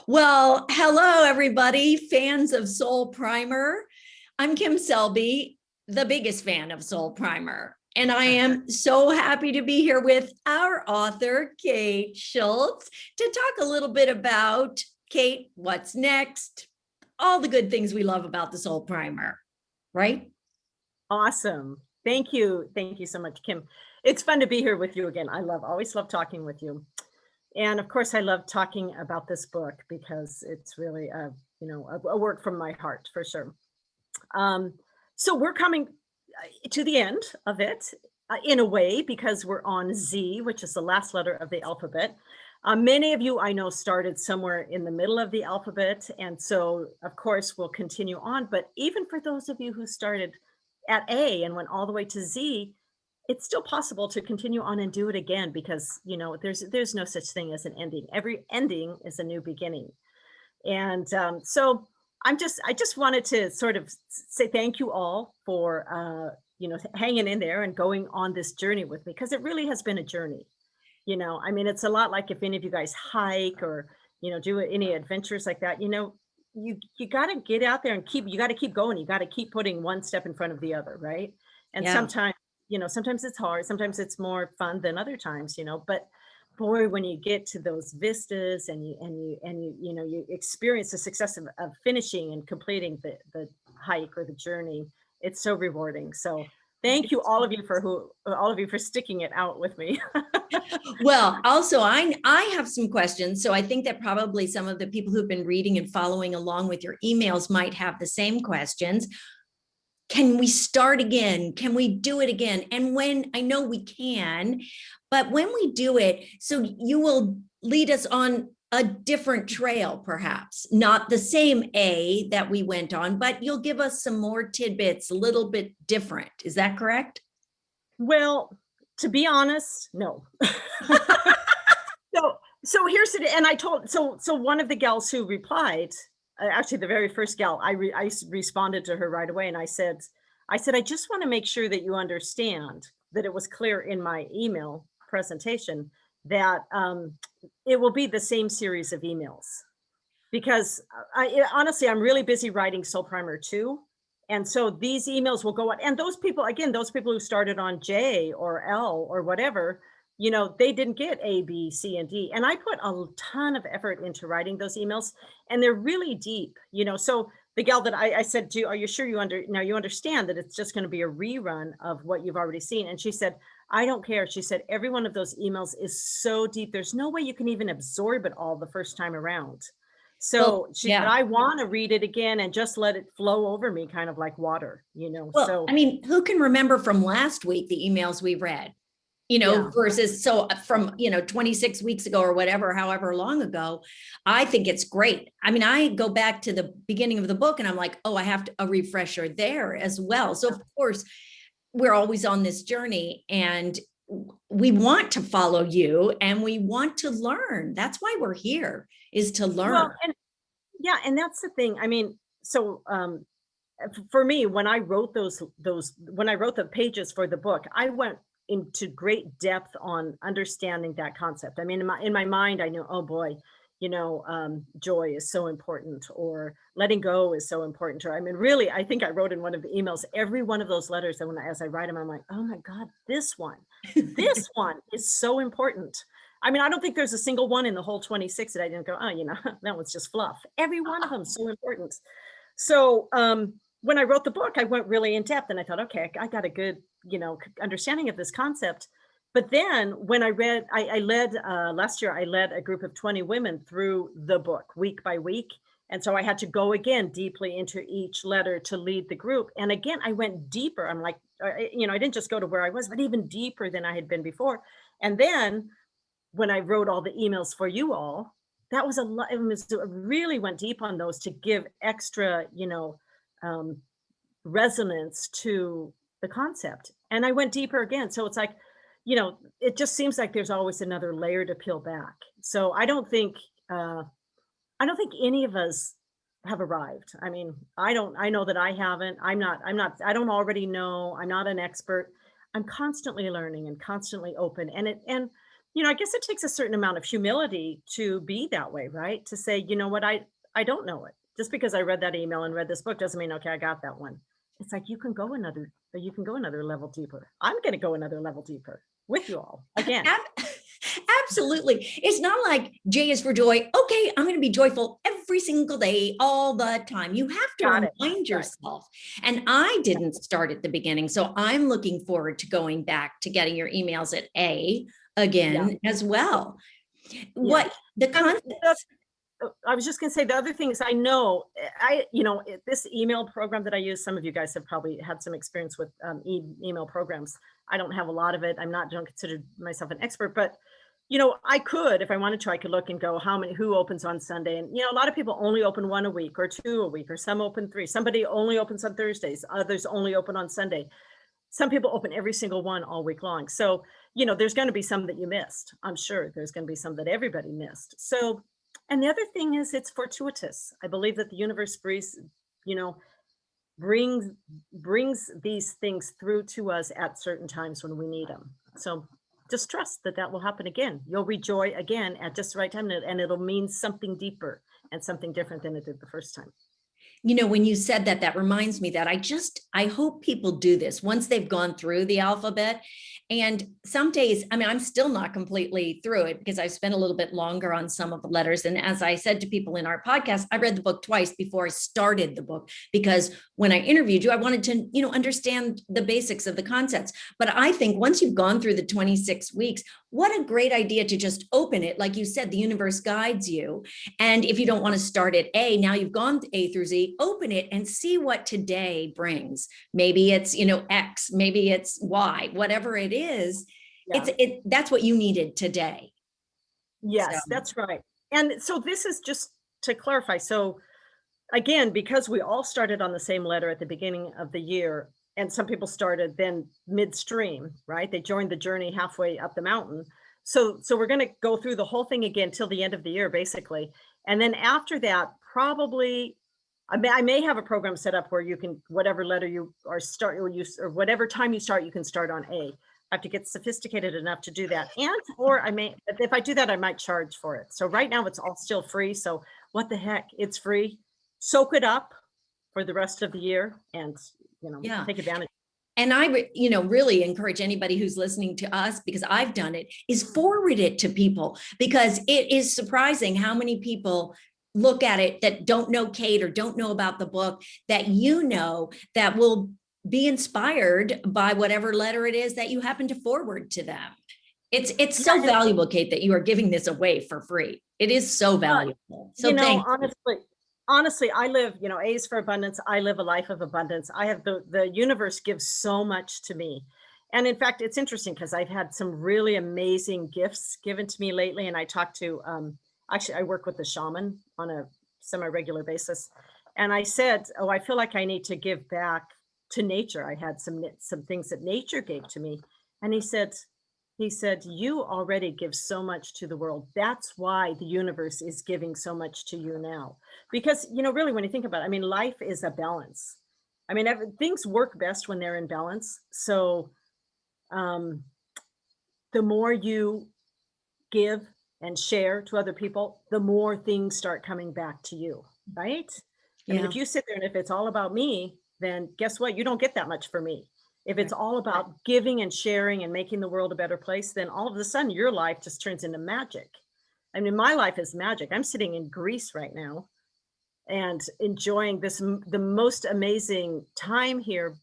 Well, hello, everybody, fans of Soul Primer. I'm Kim Selby, the biggest fan of Soul Primer. And I am so happy to be here with our author, Cate Schultz, to talk a little bit about Cate, what's next, all the good things we love about the Soul Primer, right? Awesome. Thank you. Thank you so much, Kim. It's fun to be here with you again. Always love talking with you. And of course, I love talking about this book because it's really a work from my heart for sure. Um, so we're coming to the end of it in a way because we're on Z, which is the last letter of the alphabet. Many of you I know started somewhere in the middle of the alphabet. And so, of course, we'll continue on. But even for those of you who started at A and went all the way to Z, it's still possible to continue on and do it again because there's no such thing as an ending. Every ending is a new beginning. And so I just wanted to sort of say thank you all for hanging in there and going on this journey with me, because it really has been a journey. I mean, it's a lot like if any of you guys hike or do any adventures like that. You got to get out there and you got to keep going. You got to keep putting one step in front of the other, right? And Yeah. sometimes it's hard, sometimes it's more fun than other times, but boy, when you get to those vistas and you experience the success of finishing and completing the hike or the journey, it's so rewarding. So thank you all of you for sticking it out with me. Well, also, I have some questions. So I think that probably some of the people who've been reading and following along with your emails might have the same questions. Can we start again? Can we do it again? And when I know we can, but when we do it, so you will lead us on a different trail, perhaps not the same A that we went on, but you'll give us some more tidbits, a little bit different. Is that correct? Well, to be honest, no. So here's it. And I told, so one of the gals who replied, actually the very first gal, I responded to her right away. And I said, I just want to make sure that you understand that it was clear in my email presentation that it will be the same series of emails, because honestly, I'm really busy writing Soul Primer 2. And so these emails will go out, and those people who started on J or L or whatever, they didn't get A, B, C, and D. And I put a ton of effort into writing those emails, and they're really deep, So the gal that I said to, are you sure you understand that it's just going to be a rerun of what you've already seen? And she said, I don't care. She said, every one of those emails is so deep. There's no way you can even absorb it all the first time around. So she said, I want to read it again and just let it flow over me, kind of like water, Well, so. I mean, who can remember from last week the emails we read? Versus from 26 weeks ago or whatever, however long ago. I think it's great. I mean, I go back to the beginning of the book and I'm like, oh, I have a refresher there as well. So of course, we're always on this journey and we want to follow you and we want to learn. That's why we're here, is to learn. Well, and that's the thing. I mean, so for me, when I wrote when I wrote the pages for the book, I went into great depth on understanding that concept. I mean, in my mind, I knew, oh boy, joy is so important, or letting go is so important. Or I mean, really, I think I wrote in one of the emails, every one of those letters, and as I write them, I'm like, oh my God, this one is so important. I mean, I don't think there's a single one in the whole 26 that I didn't go, oh, that was just fluff. Every one of them is so important. So when I wrote the book, I went really in depth and I thought, okay, I got a good, understanding of this concept. But then when I read, last year, I led a group of 20 women through the book week by week. And so I had to go again deeply into each letter to lead the group. And again, I went deeper. I'm like, I didn't just go to where I was, but even deeper than I had been before. And then when I wrote all the emails for you all, that was a lot. It really went deep on those to give extra, resonance to the concept. And I went deeper again. So it's like, it just seems like there's always another layer to peel back. So I don't think any of us have arrived. I mean, I know that I haven't. I don't already know. I'm not an expert. I'm constantly learning and constantly open. And I guess it takes a certain amount of humility to be that way, right? To say, you know what, I don't know it. Just because I read that email and read this book doesn't mean, okay, I got that one. It's like you can go another level deeper. I'm going to go another level deeper with you all again. Absolutely. It's not like J is for joy. Okay, I'm going to be joyful every single day, all the time. You have Got to it. remind Right. yourself. And I didn't start at the beginning. So I'm looking forward to going back to getting your emails at A Yeah. again as well. Yeah. What the And concepts. I was just going to say the other thing is I know this email program that I use, some of you guys have probably had some experience with email programs. I don't have a lot of it. Don't consider myself an expert, but I could, if I wanted to, I could look and go who opens on Sunday. And, a lot of people only open one a week or two a week, or some open three. Somebody only opens on Thursdays. Others only open on Sunday. Some people open every single one all week long. So, there's going to be some that you missed. I'm sure there's going to be some that everybody missed. So, and the other thing is it's fortuitous. I believe that the universe you know, brings brings these things through to us at certain times when we need them. So just trust that that will happen again. You'll rejoice again at just the right time, and it'll mean something deeper and something different than it did the first time. When you said that, that reminds me that I hope people do this once they've gone through the alphabet. And some days, I mean, I'm still not completely through it because I've spent a little bit longer on some of the letters. And as I said to people in our podcast, I read the book twice before I started the book, because when I interviewed you, I wanted to, understand the basics of the concepts. But I think once you've gone through the 26 weeks, what a great idea to just open it. Like you said, the universe guides you. And if you don't want to start at A, now you've gone A through Z, open it and see what today brings. Maybe it's, X, maybe it's Y, whatever it is. Yeah. That's what you needed today. So, Yes, that's right. And so this is just to clarify. So again, because we all started on the same letter at the beginning of the year, and some people started then midstream, right? They joined the journey halfway up the mountain. So we're going to go through the whole thing again till the end of the year, basically. And then after that, probably I may have a program set up where you can, whatever letter you are start or whatever time you start, you can start on A. I have to get sophisticated enough to do that. Or if I do that, I might charge for it. So right now it's all still free. So what the heck, it's free. Soak it up for the rest of the year and, yeah. take advantage. And I, really encourage anybody who's listening to us, because I've done it, is forward it to people, because it is surprising how many people look at it that don't know Cate or don't know about the book that that will be inspired by whatever letter it is that you happen to forward to them. It's so valuable, Cate, that you are giving this away for free. It is so valuable. So thank you. Honestly, I live, A is for abundance. I live a life of abundance. I have the universe gives so much to me. And in fact, it's interesting because I've had some really amazing gifts given to me lately. And I talked to, actually, I work with the shaman on a semi-regular basis. And I said, oh, I feel like I need to give back to nature. I had some things that nature gave to me. And he said, you already give so much to the world. That's why the universe is giving so much to you now. Because, really, when you think about it, I mean, life is a balance. I mean, things work best when they're in balance. So the more you give and share to other people, the more things start coming back to you, right? I mean, if you sit there and if it's all about me, then guess what? You don't get that much for me. If it's all about giving and sharing and making the world a better place, then all of a sudden your life just turns into magic. I mean, my life is magic. I'm sitting in Greece right now and enjoying the most amazing time here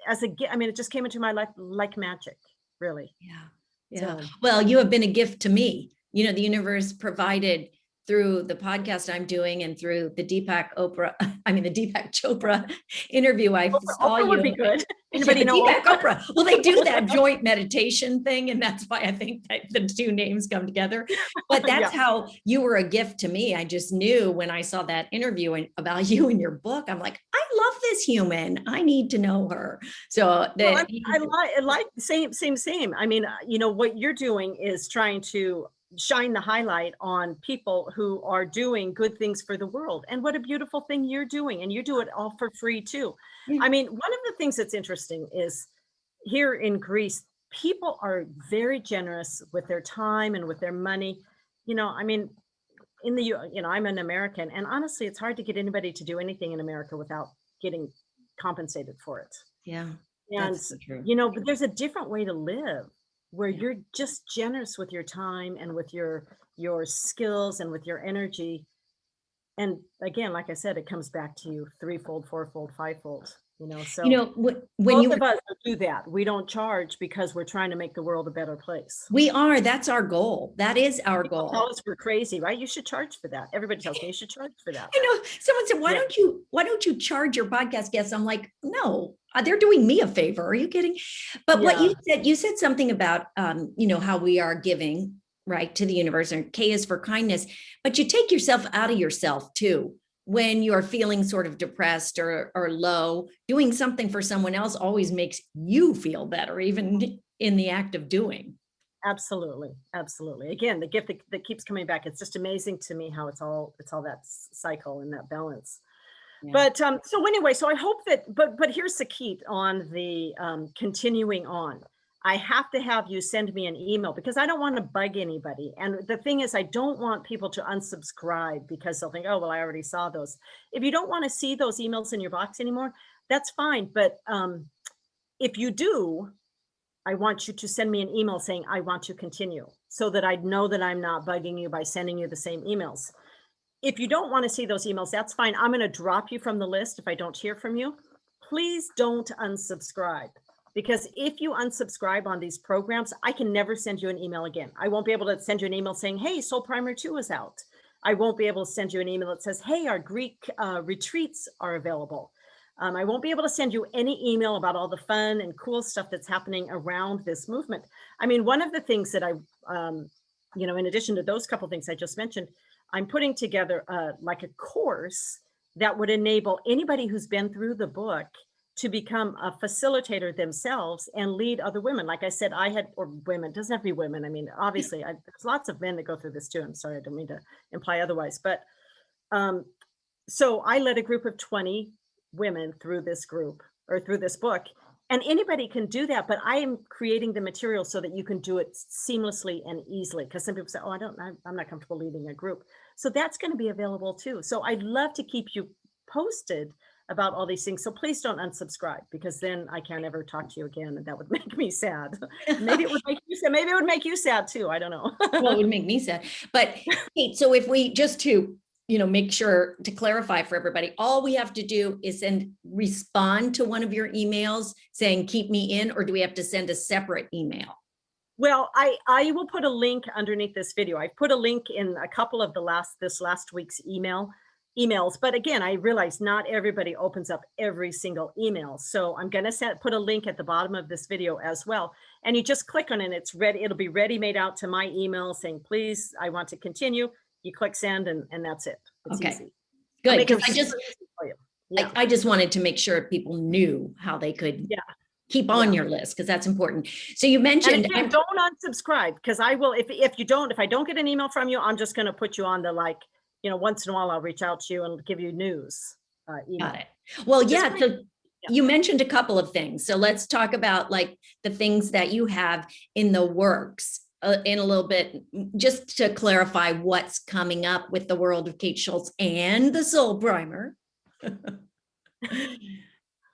as a gift. I mean, it just came into my life like magic, really. Yeah. So, Well, you have been a gift to me. The universe provided through the podcast I'm doing and through the Deepak Chopra interview. I saw Oprah you. would be good. Anybody know Deepak Oprah? Well, they do that joint meditation thing, and that's why I think that the two names come together. But that's how you were a gift to me. I just knew when I saw that interview about you and your book, I'm like, I love this human. I need to know her. So I like same. I mean, what you're doing is trying to shine the highlight on people who are doing good things for the world. And what a beautiful thing you're doing. And you do it all for free too. I mean, one of the things that's interesting is here in Greece, people are very generous with their time and with their money. I mean, I'm an American, and honestly, it's hard to get anybody to do anything in America without getting compensated for it. Yeah, And, that's so true. but there's a different way to live where Yeah. you're just generous with your time and with your skills and with your energy. And again, like I said, it comes back to you threefold, fourfold, fivefold, so When both you of us do that. We don't charge because we're trying to make the world a better place. we are, that's our goal. That is our People tell goal. us we're crazy, right? You should charge for that. Everybody tells me you should charge for that. I know someone said, Yeah. why don't you charge your podcast guests? I'm like, no, they're doing me a favor. Are you kidding? But what you said something about, how we are giving, right, to the universe, and K is for kindness, but you take yourself out of yourself too. When you're feeling sort of depressed or low, doing something for someone else always makes you feel better, even in the act of doing. Absolutely. Absolutely. Again, the gift that keeps coming back. It's just amazing to me how it's all that cycle and that balance. Yeah. But so anyway, so I hope that, but here's the key on the continuing on. I have to have you send me an email because I don't want to bug anybody. And the thing is, I don't want people to unsubscribe because they'll think, oh, well, I already saw those. If you don't want to see those emails in your box anymore, that's fine. But if you do, I want you to send me an email saying, I want to continue, so that I know that I'm not bugging you by sending you the same emails. If you don't want to see those emails, that's fine. I'm going to drop you from the list if I don't hear from you. Please don't unsubscribe, because if you unsubscribe on these programs, I can never send you an email again. I won't be able to send you an email saying, hey, Soul Primer 2 is out. I won't be able to send you an email that says, hey, our Greek retreats are available. I won't be able to send you any email about all the fun and cool stuff that's happening around this movement. I mean, one of the things that in addition to those couple things I just mentioned, I'm putting together like a course that would enable anybody who's been through the book to become a facilitator themselves and lead other women. Like I said, or women, doesn't have to be women. I mean, obviously, there's lots of men that go through this too. I'm sorry, I don't mean to imply otherwise. But so I led a group of 20 women through this group or through this book. And anybody can do that, but I am creating the material so that you can do it seamlessly and easily. Because some people say, oh, I'm not comfortable leading a group. So that's going to be available too. So I'd love to keep you posted about all these things. So please don't unsubscribe, because then I can't ever talk to you again. And that would make me sad. Maybe it would make you sad. Maybe it would make you sad too. I don't know. Well, it would make me sad. But Kate, so if we just to make sure to clarify for everybody, all we have to do is respond to one of your emails saying, keep me in, or do we have to send a separate email? Well, I will put a link underneath this video. I've put a link in a couple of this last week's emails. But again, I realize not everybody opens up every single email. So I'm going to put a link at the bottom of this video as well. And you just click on it. It's ready. It'll be ready made out to my email saying, please, I want to continue. You click send and that's it. It's okay. Easy. Good. Because I just wanted to make sure people knew how they could keep on your list, because that's important. So you mentioned, and again, don't unsubscribe, because I will, if I don't get an email from you, I'm just going to put you on the once in a while I'll reach out to you and give you news. Email. Got it. Well, so you mentioned a couple of things. So let's talk about the things that you have in the works in a little bit, just to clarify what's coming up with the world of Cate Schultz and the Soul Primer.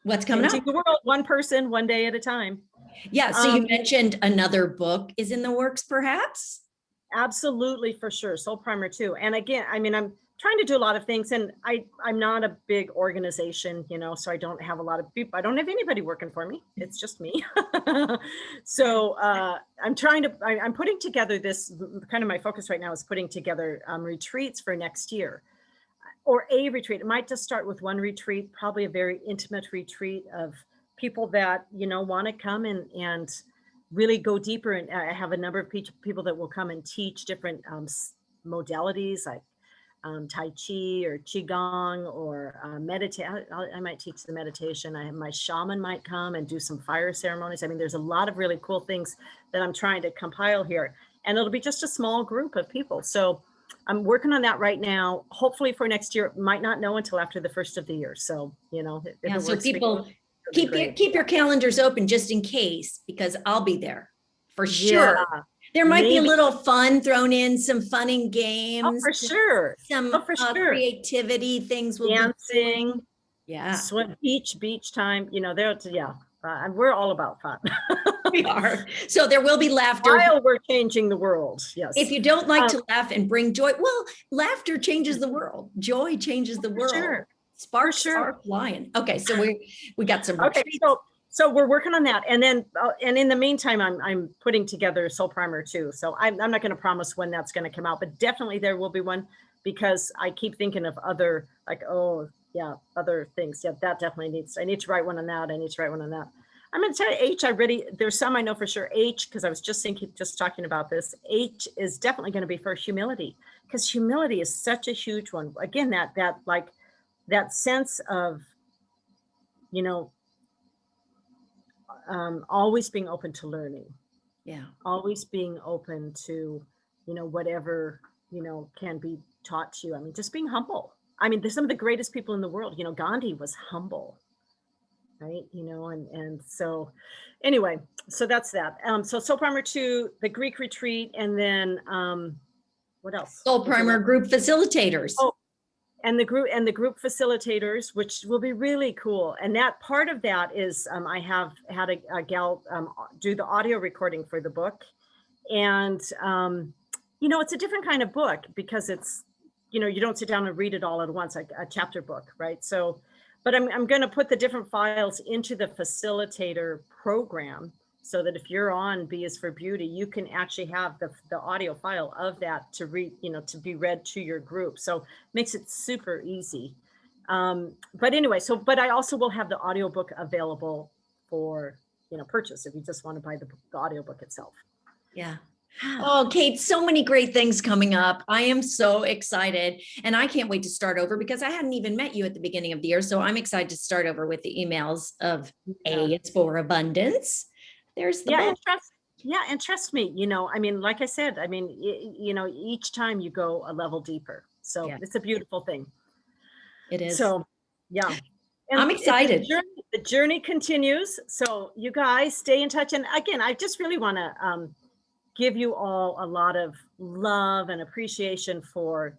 What's coming up? The world, one person, one day at a time. Yeah. So you mentioned another book is in the works, perhaps? Absolutely, for sure. Soul Primer 2. And again, I mean, I'm trying to do a lot of things, and I'm not a big organization, so I don't have a lot of people. I don't have anybody working for me. It's just me. So I'm putting together this, kind of my focus right now is putting together retreats for next year, or a retreat. It might just start with one retreat, probably a very intimate retreat of people that, want to come and really go deeper. And I have a number of people that will come and teach different modalities like Tai Chi or Qigong or meditate. I might teach the meditation. I have my shaman might come and do some fire ceremonies. I mean, there's a lot of really cool things that I'm trying to compile here, and it'll be just a small group of people. So I'm working on that right now. Hopefully for next year, might not know until after the first of the year. So, so people keep your calendars open just in case, because I'll be there. for Yeah, sure. There might be a maybe. little fun thrown in, some fun and Oh, games, for sure. some Oh, for sure. creativity things we'll be Dancing, doing. Yeah, swim, beach time, there, yeah. We're all about fun. we are. So there will be laughter. While we're changing the world, If yes. you don't like to laugh and bring joy, well, laughter changes the world. Joy changes the For world. sure. Sparks sure. are flying. Okay, so we got some Okay, retreats. so we're working on that, and then and in the meantime, I'm putting together Soul Primer too. So I'm not going to promise when that's going to come out, but definitely there will be one, because I keep thinking of other, like, oh yeah, other things. Yeah, that definitely needs. I need to write one on that. I need to write one on that. I'm going to tell you, H. There's some I know for sure. H, because I was just talking about this. H is definitely going to be for humility, because humility is such a huge one. Again, that sense of, you know, always being open to learning. Yeah. Always being open to, whatever, can be taught to you. I mean, just being humble. I mean, there's some of the greatest people in the world. Gandhi was humble, right? And so anyway, so that's that. So Soul Primer 2, the Greek retreat, and then what else? Soul Primer group facilitators. Oh, and the group facilitators, which will be really cool. And that part of that is I have had a gal do the audio recording for the book. And, it's a different kind of book, because it's, you don't sit down and read it all at once, like a chapter book, right? So, but I'm going to put the different files into the facilitator program, so that if you're on B is for Beauty, you can actually have the audio file of that to read, to be read to your group. So makes it super easy. But anyway, but I also will have the audiobook available for, purchase, if you just want to buy the audiobook itself. Yeah. Oh, Cate, so many great things coming up. I am so excited, and I can't wait to start over, because I hadn't even met you at the beginning of the year. So I'm excited to start over with the emails of A, it's for abundance. There's the book. And trust me, I mean, like I said, I mean, each time you go a level deeper. So it's a beautiful thing. It is. So, yeah. And I'm excited. The journey continues. So you guys stay in touch. And again, I just really want to give you all a lot of love and appreciation for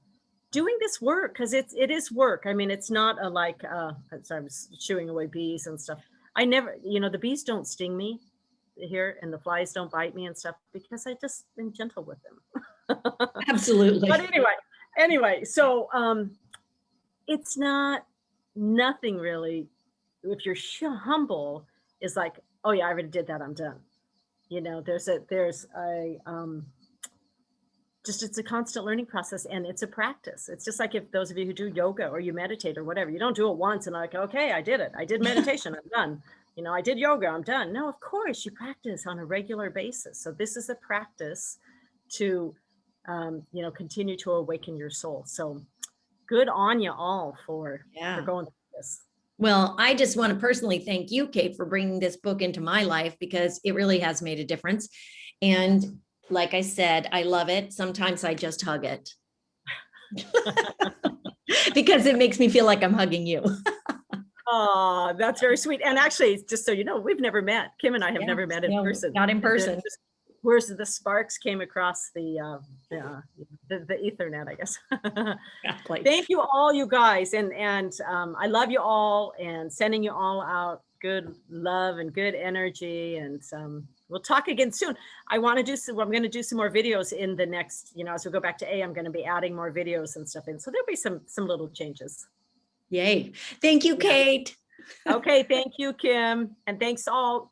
doing this work, because it is work. I mean, it's not a like, sorry, I'm shooing away bees and stuff. I never, the bees don't sting me here, and the flies don't bite me and stuff, because I just am gentle with them. Absolutely. But anyway, so it's nothing really. If you're humble, is like, oh yeah, I already did that, I'm done. There's a it's a constant learning process, and it's a practice. It's just like if those of you who do yoga or you meditate or whatever, you don't do it once and like, okay, I did it. I did meditation, I'm done. I did yoga, I'm done. No, of course, you practice on a regular basis. So this is a practice to, continue to awaken your soul. So good on you all for going through this. Well, I just want to personally thank you, Cate, for bringing this book into my life, because it really has made a difference. And like I said, I love it. Sometimes I just hug it because it makes me feel like I'm hugging you. Oh, that's very sweet. And actually, just so you know, we've never met. Kim and I have never met in person. Not in person. Whereas the sparks came across the Ethernet, I guess. Exactly. Thank you all, you guys. And I love you all, and sending you all out good love and good energy. And we'll talk again soon. I'm going to do some more videos in the next, as we go back to A, I'm going to be adding more videos and stuff in. So there'll be some little changes. Yay. Thank you, Cate. Okay. Thank you, Kim. And thanks all.